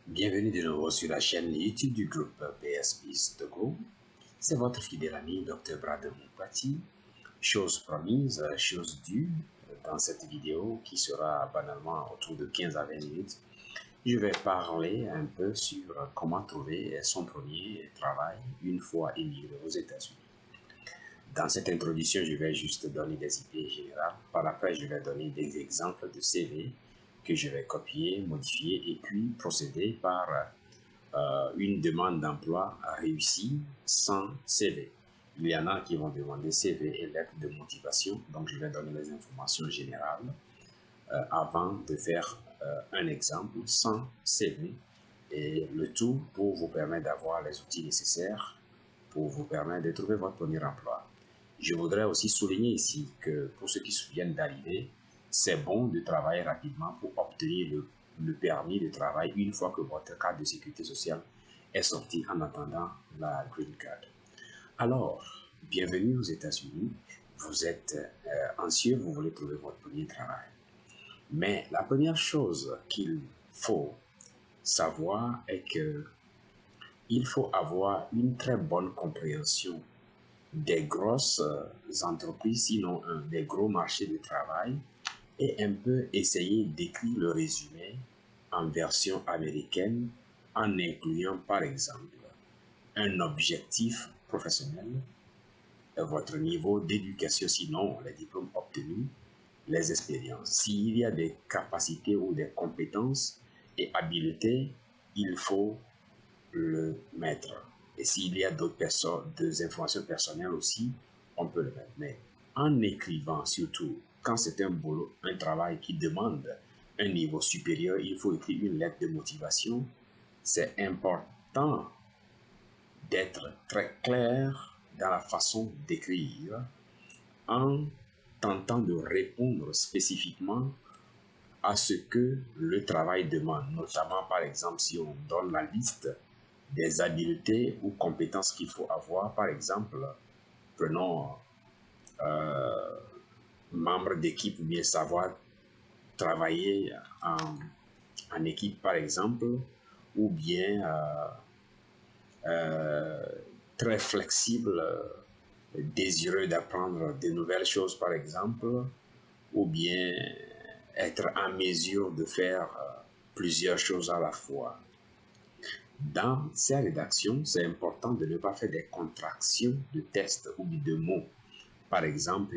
Bienvenue de nouveau sur la chaîne YouTube du groupe PSPIS Togo. C'est votre fidèle ami Dr Brad Moupati. Chose promise, chose due, dans cette vidéo qui sera banalement autour de 15 à 20 minutes, je vais parler un peu sur comment trouver son premier travail une fois émigré aux États-Unis. Dans cette introduction, je vais juste donner des idées générales. Par après, je vais donner des exemples de CV que je vais copier, modifier et puis procéder par une demande d'emploi réussie sans CV. Il y en a qui vont demander CV et lettre de motivation, donc je vais donner les informations générales avant de faire un exemple sans CV et le tout pour vous permettre d'avoir les outils nécessaires pour vous permettre de trouver votre premier emploi. Je voudrais aussi souligner ici que pour ceux qui viennent d'arriver, c'est bon de travailler rapidement pour obtenir le permis de travail une fois que votre carte de sécurité sociale est sortie en attendant la Green Card. Alors, bienvenue aux États-Unis. Vous êtes anxieux, vous voulez trouver votre premier travail. Mais la première chose qu'il faut savoir est que il faut avoir une très bonne compréhension des grosses entreprises, sinon des gros marchés de travail, et un peu essayer d'écrire le résumé en version américaine en incluant par exemple un objectif professionnel, votre niveau d'éducation, sinon les diplômes obtenus, les expériences. S'il y a des capacités ou des compétences et habiletés, il faut le mettre. Et s'il y a d'autres personnes, des informations personnelles aussi, on peut le mettre. Mais en écrivant, surtout quand c'est un boulot, un travail qui demande un niveau supérieur, il faut écrire une lettre de motivation. C'est important d'être très clair dans la façon d'écrire en tentant de répondre spécifiquement à ce que le travail demande, notamment par exemple si on donne la liste des habiletés ou compétences qu'il faut avoir. Par exemple, prenons membre d'équipe ou bien savoir travailler en équipe par exemple, ou bien très flexible, désireux d'apprendre de nouvelles choses par exemple, ou bien être en mesure de faire plusieurs choses à la fois. Dans ces rédactions, c'est important de ne pas faire des contractions de texte ou de mots. Par exemple,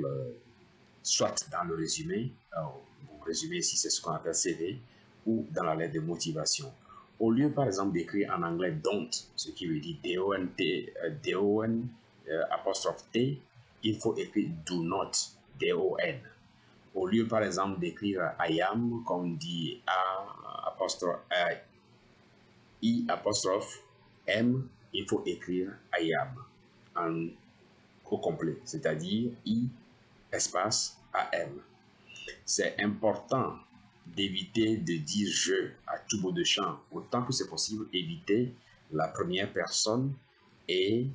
soit dans le résumé, le résumé ici c'est ce qu'on appelle CV, ou dans la lettre de motivation. Au lieu par exemple d'écrire en anglais don't, ce qui veut dire D-O-N-T, D-O-N apostrophe T, il faut écrire do not, D-O-N. Au lieu par exemple d'écrire I am, comme dit A apostrophe I apostrophe M, il faut écrire I am au complet, c'est-à-dire I espace AM. C'est important d'éviter de dire je à tout bout de champ. Autant que c'est possible, éviter la première personne et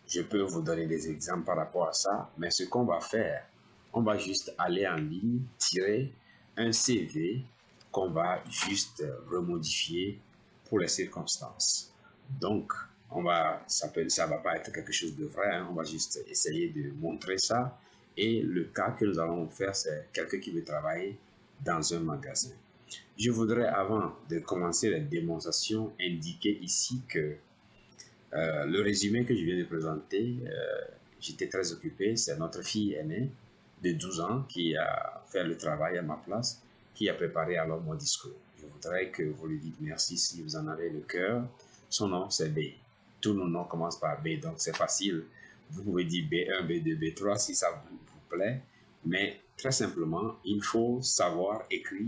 je peux vous donner des exemples par rapport à ça, mais ce qu'on va faire, on va juste aller en ligne, tirer un CV qu'on va juste remodifier pour les circonstances. Donc, ça va pas être quelque chose de vrai, hein, on va juste essayer de montrer ça. Et le cas que nous allons faire, c'est quelqu'un qui veut travailler dans un magasin. Je voudrais, avant de commencer la démonstration, indiquer ici que le résumé que je viens de présenter, j'étais très occupé. C'est notre fille aînée de 12 ans qui a fait le travail à ma place, qui a préparé alors mon discours. Je voudrais que vous lui dites merci si vous en avez le cœur. Son nom, c'est B. Tous nos noms commencent par B, donc c'est facile. Vous pouvez dire B1, B2, B3 si ça vous plaît. Mais très simplement, il faut savoir écrire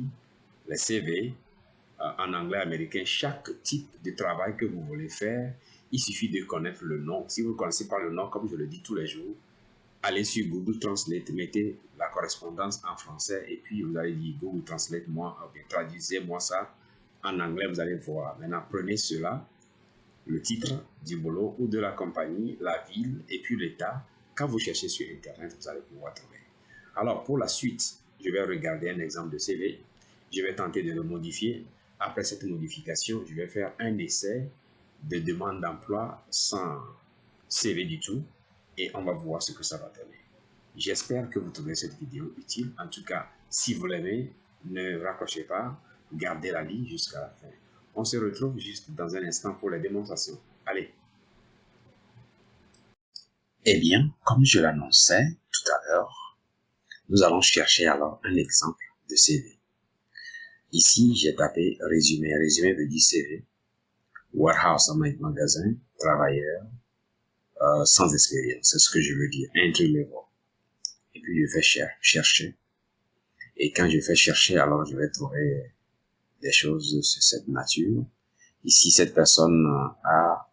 les CV en anglais américain, chaque type de travail que vous voulez faire, il suffit de connaître le nom. Si vous ne connaissez pas le nom, comme je le dis tous les jours, allez sur Google Translate, mettez la correspondance en français et puis vous allez dire Google Translate, moi, traduisez-moi ça en anglais, vous allez voir. Maintenant, prenez cela, le titre du boulot ou de la compagnie, la ville et puis l'état. Quand vous cherchez sur Internet, vous allez pouvoir trouver. Alors, pour la suite, je vais regarder un exemple de CV. Je vais tenter de le modifier. Après cette modification, je vais faire un essai de demande d'emploi sans CV du tout et on va voir ce que ça va donner. J'espère que vous trouverez cette vidéo utile. En tout cas, si vous l'aimez, ne raccrochez pas, gardez la ligne jusqu'à la fin. On se retrouve juste dans un instant pour la démonstration. Allez. Eh bien, comme je l'annonçais tout à l'heure, nous allons chercher alors un exemple de CV. Ici, j'ai tapé résumé. Résumé veut dire CV. Warehouse, magasin, travailleur, sans expérience. C'est ce que je veux dire. Entry level. Et puis, je fais chercher. Et quand je fais chercher, alors je vais trouver des choses de cette nature. Ici, cette personne a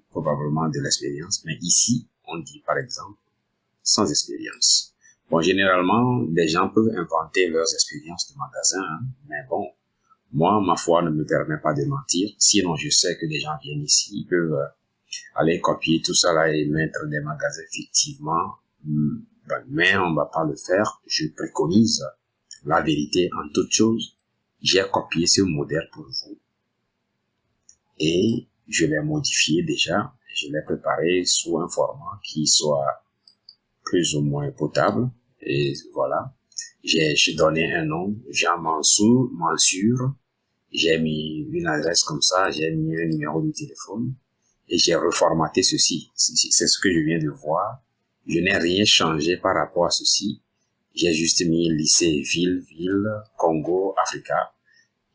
probablement de l'expérience, mais ici, on dit par exemple sans expérience. Bon, généralement, les gens peuvent inventer leurs expériences de magasin, hein, mais bon, moi, ma foi ne me permet pas de mentir. Sinon, je sais que les gens viennent ici, ils peuvent aller copier tout ça là et mettre des magasins fictivement, mais on va pas le faire. Je préconise la vérité en toute chose. J'ai copié ce modèle pour vous et je l'ai modifié déjà. Je l'ai préparé sous un format qui soit plus ou moins potable. Et voilà. J'ai donné un nom, Jean Mansour, j'ai mis une adresse comme ça, j'ai mis un numéro de téléphone et j'ai reformaté ceci. C'est ce que je viens de voir. Je n'ai rien changé par rapport à ceci. J'ai juste mis lycée, ville, Congo, Africa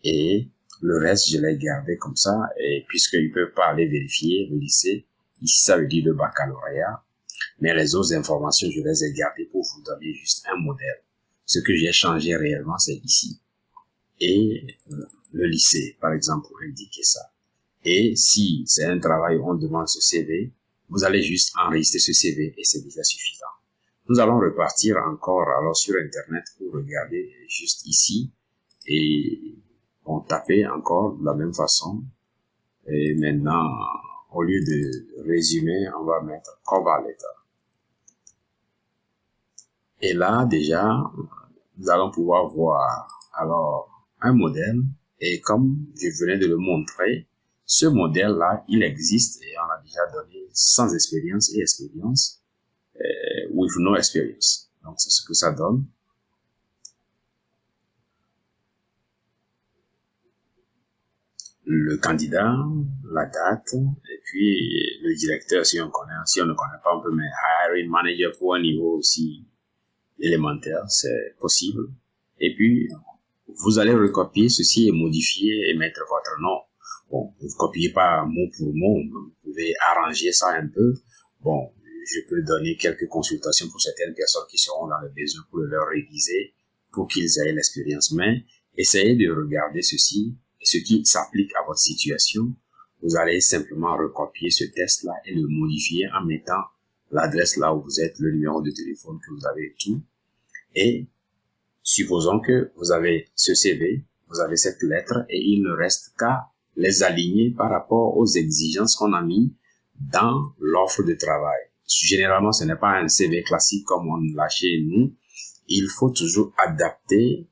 et le reste, je l'ai gardé comme ça et puisqu'ils ne peuvent pas aller vérifier le lycée, ici ça veut dire le baccalauréat, mais les autres informations, je les ai gardées pour vous donner juste un modèle. Ce que j'ai changé réellement, c'est ici. Et le lycée, par exemple, pour indiquer ça. Et si c'est un travail où on demande ce CV, vous allez juste enregistrer ce CV et c'est déjà suffisant. Nous allons repartir encore alors sur Internet pour regarder juste ici et on taper encore de la même façon. Et maintenant, au lieu de résumer, on va mettre cover letter. Et là, déjà, nous allons pouvoir voir alors un modèle. Et comme je venais de le montrer, ce modèle-là, il existe et on a déjà donné sans expérience et expérience, with no experience. Donc, c'est ce que ça donne. Le candidat, la date, et puis le directeur si on connaît. Si on ne connaît pas, on peut mettre hiring manager pour un niveau aussi élémentaire, c'est possible. Et puis, vous allez recopier ceci et modifier et mettre votre nom. Bon, vous ne copiez pas mot pour mot, vous pouvez arranger ça un peu. Bon, je peux donner quelques consultations pour certaines personnes qui seront dans le besoin pour leur réviser, pour qu'ils aient l'expérience. Mais essayez de regarder ceci, et ce qui s'applique à votre situation. Vous allez simplement recopier ce test-là et le modifier en mettant l'adresse là où vous êtes, le numéro de téléphone que vous avez et tout. Et supposons que vous avez ce CV, vous avez cette lettre et il ne reste qu'à les aligner par rapport aux exigences qu'on a mis dans l'offre de travail. Généralement, ce n'est pas un CV classique comme on l'a chez nous. Il faut toujours adapter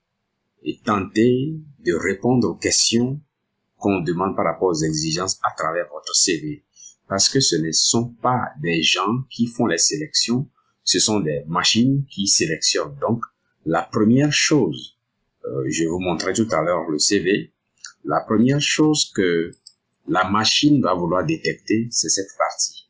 et tenter de répondre aux questions qu'on demande par rapport aux exigences à travers votre CV. Parce que ce ne sont pas des gens qui font les sélections, ce sont des machines qui sélectionnent. Donc, la première chose, je vous montrais tout à l'heure le CV, la première chose que la machine va vouloir détecter, c'est cette partie.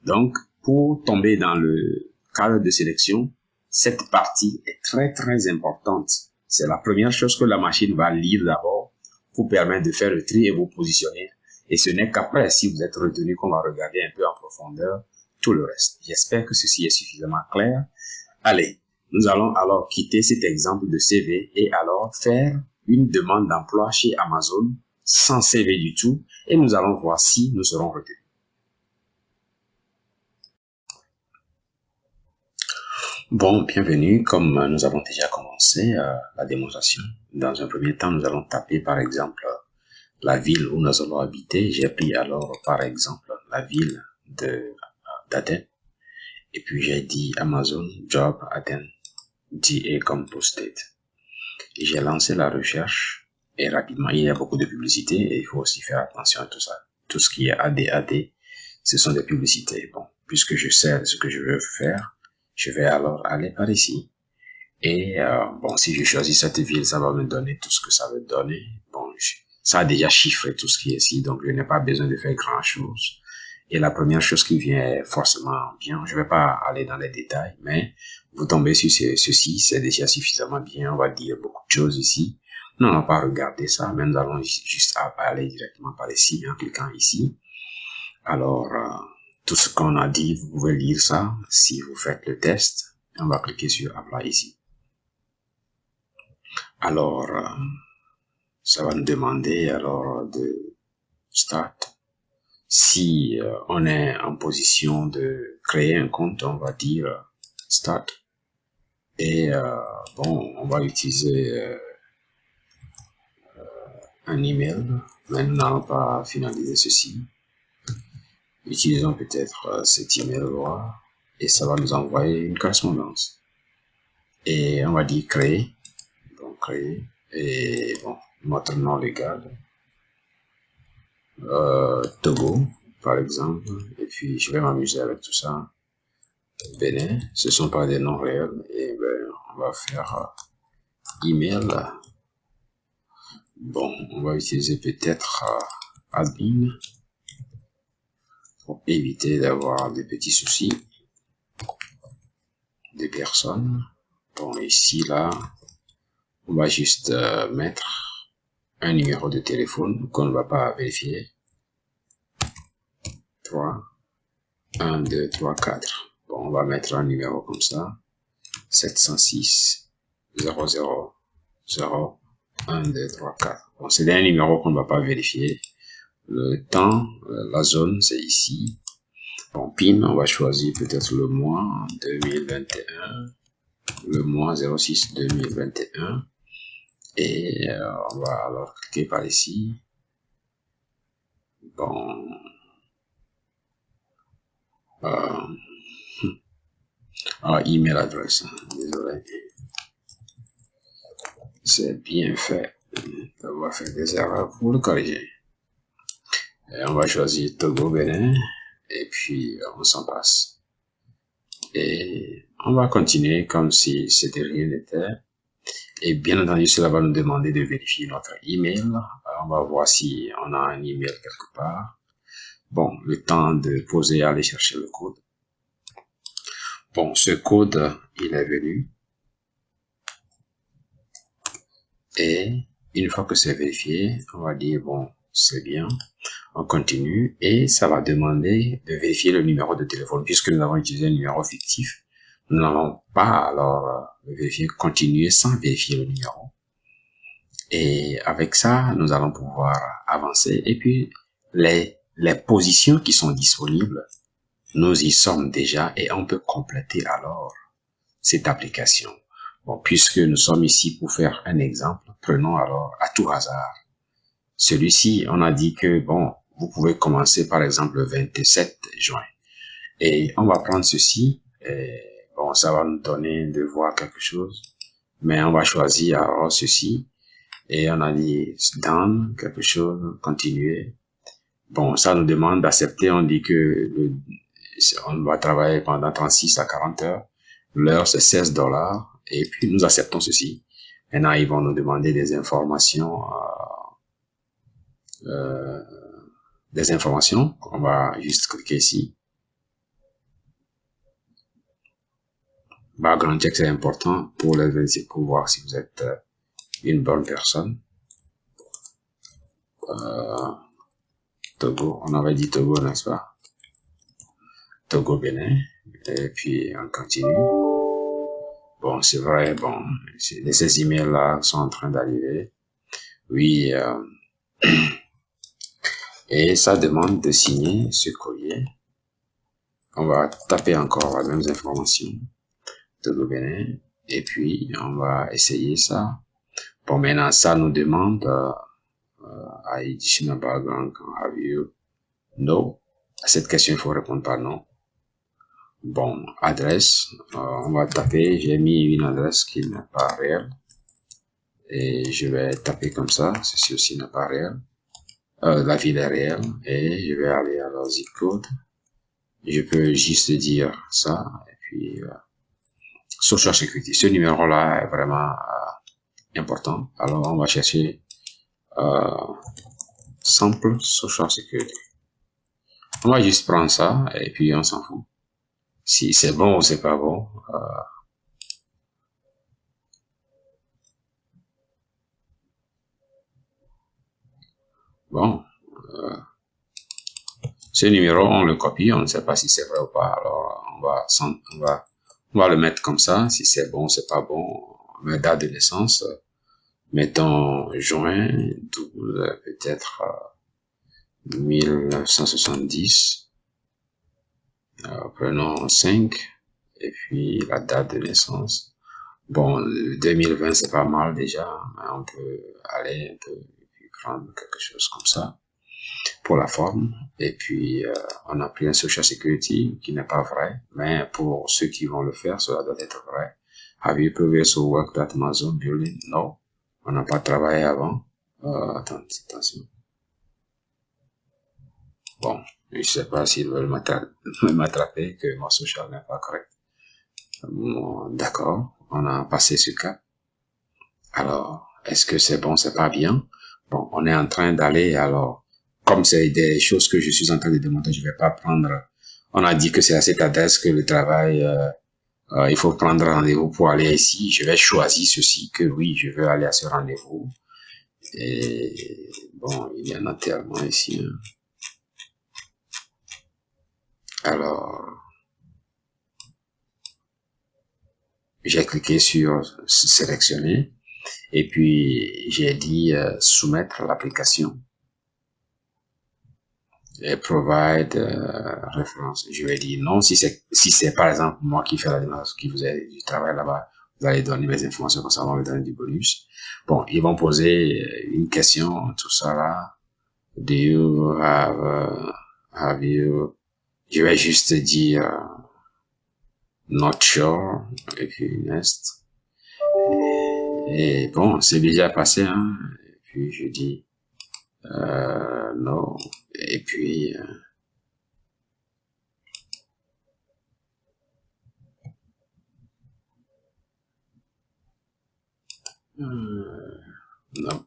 Donc, pour tomber dans le cadre de sélection, cette partie est très importante. C'est la première chose que la machine va lire d'abord pour permettre de faire le tri et vous positionner. Et ce n'est qu'après, si vous êtes retenu, qu'on va regarder un peu en profondeur tout le reste. J'espère que ceci est suffisamment clair. Allez, nous allons alors quitter cet exemple de CV et alors faire une demande d'emploi chez Amazon sans CV du tout et nous allons voir si nous serons retenus. Bon, bienvenue. Comme nous avons déjà commencé la démonstration, dans un premier temps, nous allons taper par exemple la ville où nous allons habiter. J'ai pris alors par exemple la ville d'Aden et puis j'ai dit Amazon Job Aden DA comme posted. J'ai lancé la recherche Et rapidement, il y a beaucoup de publicités et il faut aussi faire attention à tout ça. Tout ce qui est AD, ce sont des publicités. Bon, puisque je sais ce que je veux faire, je vais alors aller par ici. Et bon, si je choisis cette ville, ça va me donner tout ce que ça veut donner. Bon, ça a déjà chiffré tout ce qui est ici, donc je n'ai pas besoin de faire grand-chose. Et la première chose qui vient est forcément bien. Je ne vais pas aller dans les détails, mais vous tombez sur ceci, c'est déjà suffisamment bien. On va dire beaucoup de choses ici. Nous n'allons pas regarder ça, mais nous allons juste aller directement par ici, en cliquant ici. Alors, tout ce qu'on a dit, vous pouvez lire ça si vous faites le test. On va cliquer sur Apply ici. Alors, ça va nous demander alors de Start. Si on est en position de créer un compte, on va dire Start. Et bon, on va utiliser un email, mais nous n'allons pas finaliser ceci. Utilisons peut-être cet email-là et ça va nous envoyer une correspondance. Et on va dire créer. Donc créer. Et bon, notre nom légal. Togo, par exemple. Et puis, je vais m'amuser avec tout ça. Bénin, ce sont pas des noms réels. Et ben, on va faire email. Bon, on va utiliser peut-être admin pour éviter d'avoir des petits soucis des personnes. Bon, ici, là, on va juste mettre un numéro de téléphone qu'on ne va pas vérifier. 3, 1, 2, 3, 4. Bon, on va mettre un numéro comme ça. 706 00 0 1, 2, 3, 4. Bon, c'est un numéro qu'on ne va pas vérifier. Le temps, la zone, c'est ici. Bon, PIN, on va choisir peut-être le mois 2021. Le mois 06 2021. Et on va alors cliquer par ici. Bon. Email adresse. Désolé. C'est bien fait. On va faire des erreurs pour le corriger. Et on va choisir Togo, Bénin. Et puis, on s'en passe. Et on va continuer comme si c'était rien n'était. Et bien entendu, cela va nous demander de vérifier notre email. Alors, on va voir si on a un email quelque part. Bon, le temps de poser et aller chercher le code. Bon, ce code, il est venu. Et une fois que c'est vérifié, on va dire, bon, c'est bien. On continue et ça va demander de vérifier le numéro de téléphone. Puisque nous avons utilisé un numéro fictif, nous n'allons pas alors vérifier, continuer sans vérifier le numéro. Et avec ça, nous allons pouvoir avancer. Et puis, les positions qui sont disponibles, nous y sommes déjà et on peut compléter alors cette application. Bon, puisque nous sommes ici pour faire un exemple, prenons alors à tout hasard. Celui-ci, on a dit que, bon, vous pouvez commencer par exemple le 27 juin. Et on va prendre ceci. Et, bon, ça va nous donner de voir quelque chose. Mais on va choisir alors ceci. Et on a dit done, quelque chose, continuer. Bon, ça nous demande d'accepter. On dit que on va travailler pendant 36 à 40 heures. L'heure, c'est $16. Et puis, nous acceptons ceci. Maintenant, ils vont nous demander des informations. On va juste cliquer ici. Background check, c'est important pour pour voir si vous êtes une bonne personne. Togo, on avait dit Togo, n'est-ce pas? Togo, Bénin. Et puis, on continue. Bon, c'est vrai, bon, ces emails-là sont en train d'arriver. Oui, et ça demande de signer ce courrier. On va taper encore les mêmes informations. Togo, Bénin. Et puis, on va essayer ça. Bon, maintenant, ça nous demande additional background, have you? No. À cette question, il faut répondre par non. Bon, adresse, on va taper, j'ai mis une adresse qui n'est pas réelle. et je vais taper comme ça. Ceci aussi n'est pas réel. La ville est réelle et je vais aller à leur zip code. Je peux juste dire ça et puis Social Security. Ce numéro-là est vraiment important. Alors on va chercher Simple Social Security. On va juste prendre ça et puis on s'en fout. Si c'est bon ou c'est pas bon. Bon. Ce numéro, on le copie, on ne sait pas si c'est vrai ou pas. Alors on va le mettre comme ça. Si c'est bon, c'est pas bon. Ma date de naissance, mettons juin 12, peut-être 1970. Prenons 5 et puis la date de naissance. Bon, 2020 c'est pas mal déjà, mais on peut aller un peu prendre quelque chose comme ça pour la forme. Et puis on a pris un Social Security qui n'est pas vrai, mais pour ceux qui vont le faire, cela doit être vrai. Have you previous worked at Amazon Building? No, on n'a pas travaillé avant. Attention. Bon, je ne sais pas s'ils veulent m'attraper, que mon social n'est pas correct. Bon, d'accord, on a passé ce cas. Alors, est-ce que c'est bon, c'est pas bien? Bon, on est en train d'aller, alors, comme c'est des choses que je suis en train de démontrer, je vais pas prendre. On a dit que c'est à cette adresse que le travail, il faut prendre rendez-vous pour aller ici. Je vais choisir ceci, que oui, je veux aller à ce rendez-vous. Et bon, il y en a tellement ici. Hein. Alors, j'ai cliqué sur sélectionner et puis j'ai dit soumettre l'application et provide référence. Je vais dire non si c'est par exemple moi qui fais la démarche, qui vous ai du travail là-bas, vous allez donner mes informations comme ça, on va me donner du bonus. Bon, ils vont poser une question, tout ça là. Do you have you? Je vais juste dire not sure et puis next. Et bon, c'est déjà passé, hein. Et puis je dis non. Et puis non.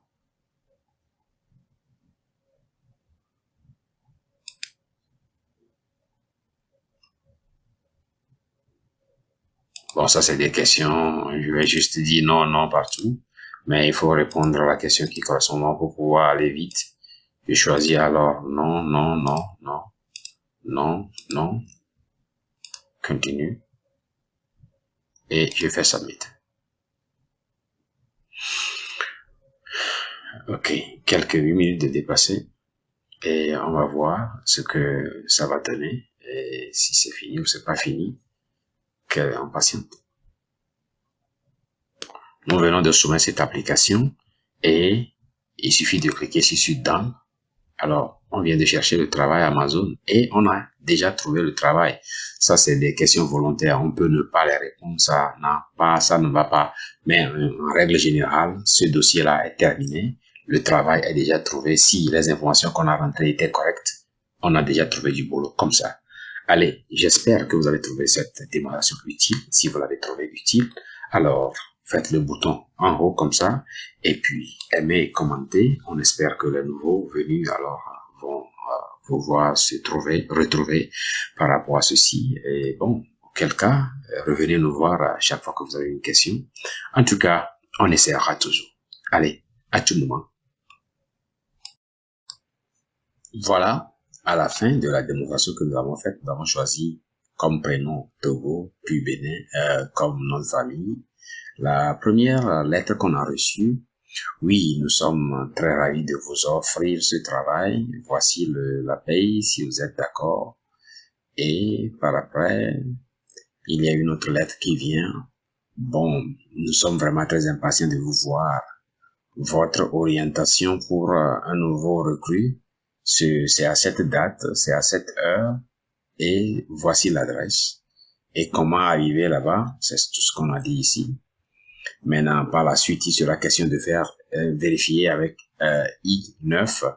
Bon, ça c'est des questions. Je vais juste dire non, non partout. Mais il faut répondre à la question qui correspond pour pouvoir aller vite. Je choisis alors non, non, non, non, non, non. Continue. Et je fais submit. Ok, quelques 8 minutes de dépasser. Et on va voir ce que ça va donner. Et si c'est fini ou c'est pas fini, qu'on patiente. Nous venons de soumettre cette application et il suffit de cliquer sur Done. Alors, on vient de chercher le travail Amazon et on a déjà trouvé le travail. Ça, c'est des questions volontaires. On peut ne pas les répondre. Ça ne va pas. Mais en règle générale, ce dossier-là est terminé. Le travail est déjà trouvé. Si les informations qu'on a rentrées étaient correctes, on a déjà trouvé du boulot comme ça. Allez, j'espère que vous avez trouvé cette démonstration utile. Si vous l'avez trouvé utile, alors faites le bouton en haut comme ça et puis aimez et commentez. On espère que les nouveaux venus alors vont pouvoir retrouver par rapport à ceci. Et bon, auquel cas, revenez nous voir à chaque fois que vous avez une question. En tout cas, on essaiera toujours. Allez, à tout moment. Voilà, à la fin de la démonstration que nous avons faite, nous avons choisi comme prénom Togo, puis Bénin, comme nom de famille. La première lettre qu'on a reçue, oui, nous sommes très ravis de vous offrir ce travail. Voici la paye, si vous êtes d'accord. Et par après, il y a une autre lettre qui vient. Bon, nous sommes vraiment très impatients de vous voir. Votre orientation pour un nouveau recrue, c'est à cette date, c'est à cette heure, et voici l'adresse. Et comment arriver là-bas, c'est tout ce qu'on a dit ici. Maintenant, par la suite, il sera question de faire vérifier avec I9.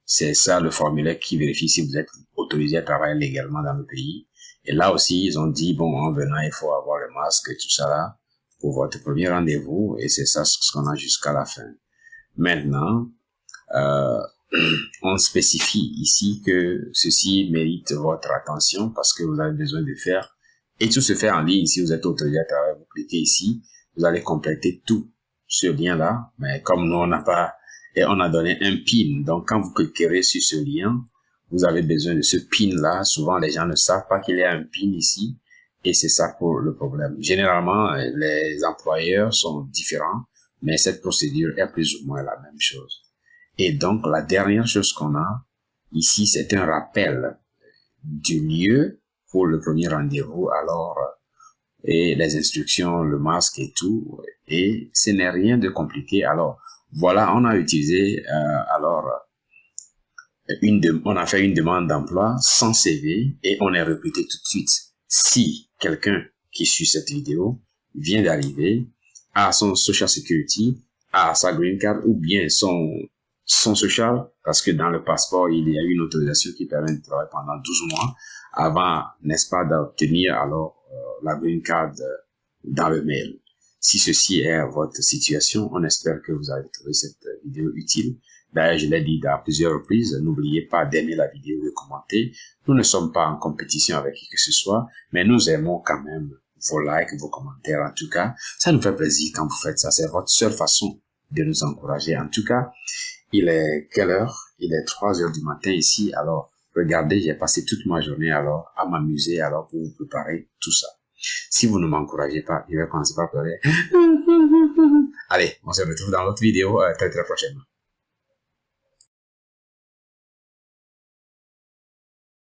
C'est ça le formulaire qui vérifie si vous êtes autorisé à travailler légalement dans le pays. Et là aussi, ils ont dit, bon, en venant, il faut avoir le masque et tout ça là pour votre premier rendez-vous. Et c'est ça ce qu'on a jusqu'à la fin. Maintenant, on spécifie ici que ceci mérite votre attention parce que vous avez besoin de faire. Et tout se fait en ligne. Si vous êtes autorisé à travailler, vous cliquez ici. Vous allez compléter tout ce lien-là. Mais comme nous, on n'a pas... Et on a donné un PIN. Donc, quand vous cliquerez sur ce lien, vous avez besoin de ce PIN-là. Souvent, les gens ne savent pas qu'il y a un PIN ici. Et c'est ça pour le problème. Généralement, les employeurs sont différents, mais cette procédure est plus ou moins la même chose. Et donc, la dernière chose qu'on a ici, c'est un rappel du lieu pour le premier rendez-vous. Alors, et les instructions, le masque et tout. Et ce n'est rien de compliqué. Alors, voilà, on a utilisé, on a fait une demande d'emploi sans CV et on est recruté tout de suite. Si quelqu'un qui suit cette vidéo vient d'arriver, a son Social Security, a sa Green Card ou bien son social, parce que dans le passeport, il y a une autorisation qui permet de travailler pendant 12 mois avant, n'est-ce pas, d'obtenir alors la Green Card dans le mail. Si ceci est votre situation, on espère que vous avez trouvé cette vidéo utile. D'ailleurs, je l'ai dit à plusieurs reprises, n'oubliez pas d'aimer la vidéo, de commenter. Nous ne sommes pas en compétition avec qui que ce soit, mais nous aimons quand même vos likes, vos commentaires. En tout cas, ça nous fait plaisir quand vous faites ça. C'est votre seule façon de nous encourager. En tout cas, il est quelle heure? Il est 3 heures du matin ici. Alors, regardez, j'ai passé toute ma journée alors à m'amuser alors pour vous préparer tout ça. Si vous ne m'encouragez pas, je vais commencer par pleurer. Allez, on se retrouve dans l'autre vidéo très prochainement.